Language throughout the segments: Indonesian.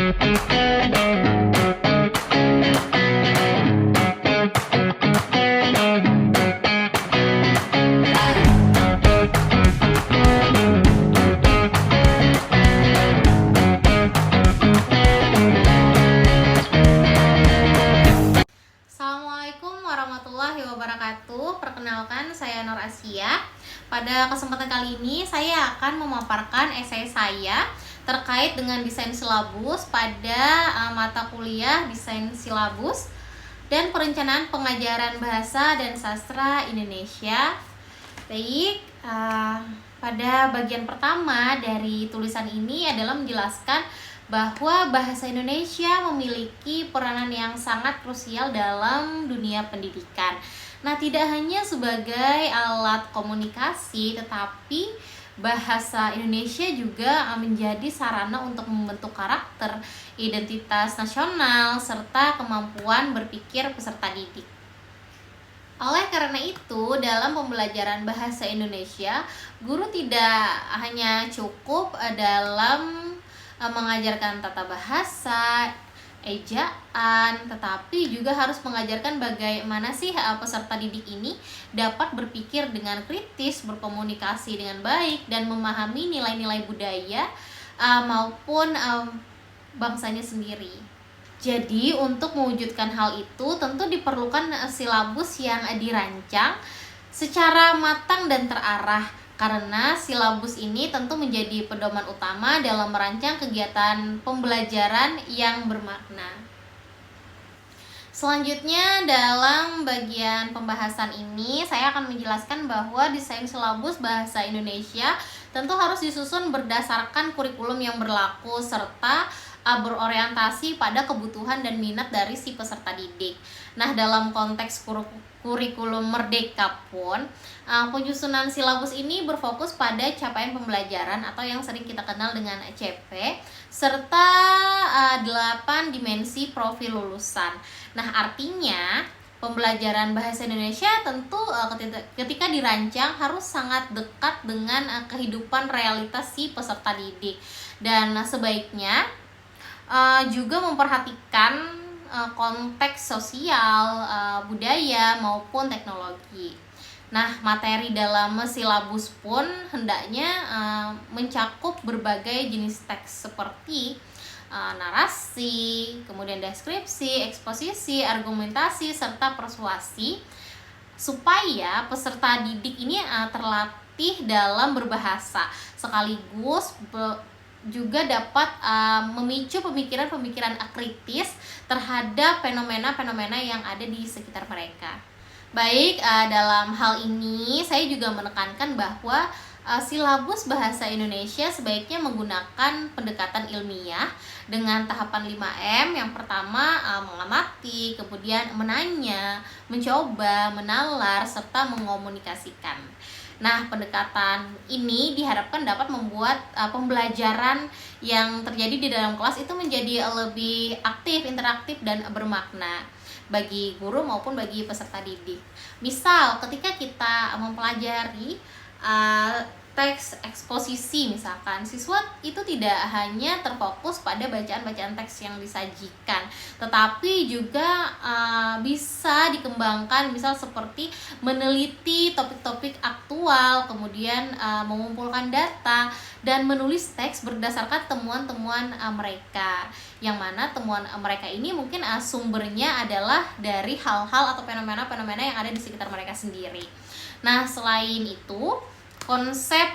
Assalamualaikum warahmatullahi wabarakatuh. Perkenalkan, saya Nur Asia. Pada kesempatan kali ini saya akan memaparkan esai saya terkait dengan desain silabus pada mata kuliah desain silabus dan perencanaan pengajaran bahasa dan sastra Indonesia. Baik, pada bagian pertama dari tulisan ini adalah menjelaskan bahwa bahasa Indonesia memiliki peranan yang sangat krusial dalam dunia pendidikan. Nah, tidak hanya sebagai alat komunikasi, tetapi bahasa Indonesia juga menjadi sarana untuk membentuk karakter, identitas nasional, serta kemampuan berpikir peserta didik. Oleh karena itu, dalam pembelajaran bahasa Indonesia, guru tidak hanya cukup dalam mengajarkan tata bahasa, ejaan, tetapi juga harus mengajarkan bagaimana sih peserta didik ini dapat berpikir dengan kritis, berkomunikasi dengan baik, dan memahami nilai-nilai budaya maupun bangsanya sendiri. Jadi untuk mewujudkan hal itu tentu diperlukan silabus yang dirancang secara matang dan terarah, karena silabus ini tentu menjadi pedoman utama dalam merancang kegiatan pembelajaran yang bermakna. Selanjutnya, dalam bagian pembahasan ini saya akan menjelaskan bahwa desain silabus bahasa Indonesia tentu harus disusun berdasarkan kurikulum yang berlaku serta berorientasi pada kebutuhan dan minat dari si peserta didik. Nah, dalam konteks kurikulum merdeka pun, penyusunan silabus ini berfokus pada capaian pembelajaran atau yang sering kita kenal dengan CP, serta 8 dimensi profil lulusan. Nah, artinya pembelajaran bahasa Indonesia tentu ketika dirancang harus sangat dekat dengan kehidupan realitas si peserta didik, dan sebaiknya juga memperhatikan konteks sosial, budaya maupun teknologi. Nah, materi dalam silabus pun hendaknya mencakup berbagai jenis teks seperti narasi, kemudian deskripsi, eksposisi, argumentasi, serta persuasi, supaya peserta didik ini terlatih dalam berbahasa, sekaligus juga dapat memicu pemikiran-pemikiran kritis terhadap fenomena-fenomena yang ada di sekitar mereka. Baik, dalam hal ini saya juga menekankan bahwa silabus bahasa Indonesia sebaiknya menggunakan pendekatan ilmiah dengan tahapan 5M. Yang pertama, mengamati, kemudian menanya, mencoba, menalar, serta mengomunikasikan. Nah, pendekatan ini diharapkan dapat membuat pembelajaran yang terjadi di dalam kelas itu menjadi lebih aktif, interaktif, dan bermakna bagi guru maupun bagi peserta didik. Misal, ketika kita mempelajari teks eksposisi misalkan, siswa itu tidak hanya terfokus pada bacaan-bacaan teks yang disajikan, tetapi juga bisa dikembangkan, misal seperti meneliti topik-topik aktual, kemudian mengumpulkan data dan menulis teks berdasarkan temuan-temuan mereka, yang mana temuan mereka ini mungkin sumbernya adalah dari hal-hal atau fenomena-fenomena yang ada di sekitar mereka sendiri. Nah, selain itu, konsep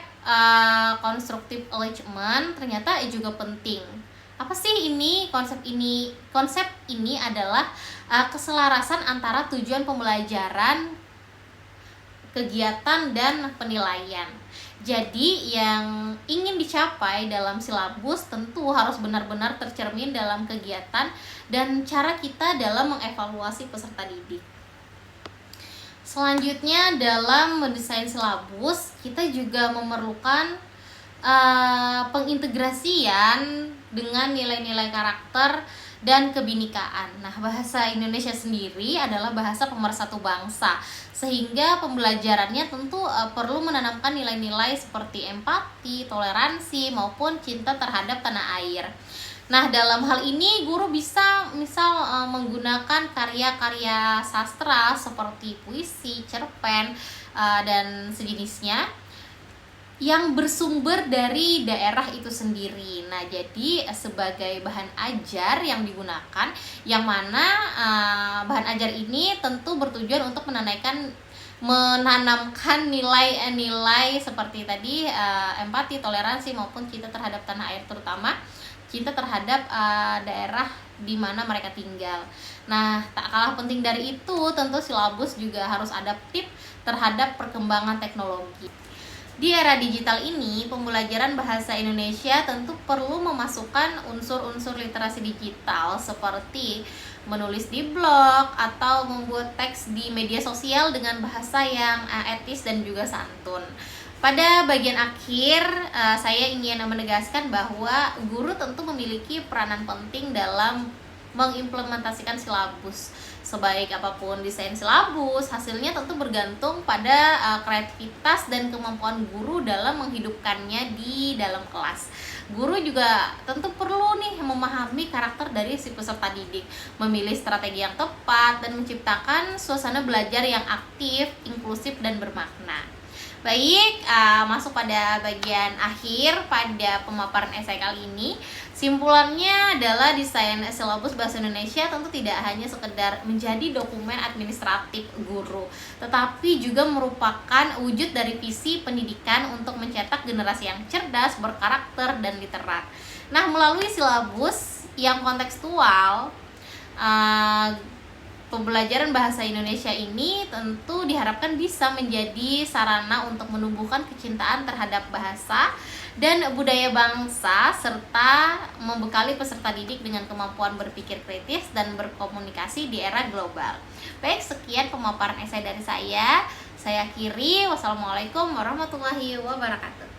constructive engagement ternyata juga penting. Apa sih ini konsep ini? Konsep ini adalah keselarasan antara tujuan pembelajaran, kegiatan, dan penilaian. Jadi yang ingin dicapai dalam silabus tentu harus benar-benar tercermin dalam kegiatan dan cara kita dalam mengevaluasi peserta didik. Selanjutnya, dalam mendesain silabus kita juga memerlukan pengintegrasian dengan nilai-nilai karakter dan kebinekaan. Nah, bahasa Indonesia sendiri adalah bahasa pemersatu bangsa, sehingga pembelajarannya tentu perlu menanamkan nilai-nilai seperti empati, toleransi, maupun cinta terhadap tanah air. Nah, dalam hal ini guru bisa misal menggunakan karya-karya sastra seperti puisi, cerpen, dan sejenisnya yang bersumber dari daerah itu sendiri. Nah, jadi sebagai bahan ajar yang digunakan, yang mana bahan ajar ini tentu bertujuan untuk menanamkan nilai-nilai seperti tadi, empati, toleransi, maupun cinta terhadap tanah air, terutama cinta terhadap daerah di mana mereka tinggal. Nah, tak kalah penting dari itu, tentu silabus juga harus adaptif terhadap perkembangan teknologi. Di era digital ini, pembelajaran bahasa Indonesia tentu perlu memasukkan unsur-unsur literasi digital seperti menulis di blog atau membuat teks di media sosial dengan bahasa yang etis dan juga santun. Pada bagian akhir, saya ingin menegaskan bahwa guru tentu memiliki peranan penting dalam mengimplementasikan silabus. Sebaik apapun desain silabus, hasilnya tentu bergantung pada kreativitas dan kemampuan guru dalam menghidupkannya di dalam kelas. Guru juga tentu perlu nih memahami karakter dari si peserta didik, memilih strategi yang tepat, dan menciptakan suasana belajar yang aktif, inklusif, dan bermakna. Baik, masuk pada bagian akhir pada pemaparan esai kali ini. Simpulannya adalah desain silabus bahasa Indonesia tentu tidak hanya sekedar menjadi dokumen administratif guru, tetapi juga merupakan wujud dari visi pendidikan untuk mencetak generasi yang cerdas, berkarakter, dan literat. Nah, melalui silabus yang kontekstual, pembelajaran bahasa Indonesia ini tentu diharapkan bisa menjadi sarana untuk menumbuhkan kecintaan terhadap bahasa dan budaya bangsa, serta membekali peserta didik dengan kemampuan berpikir kritis dan berkomunikasi di era global. Baik, sekian pemaparan esai dari saya. Saya akhiri. Wassalamualaikum warahmatullahi wabarakatuh.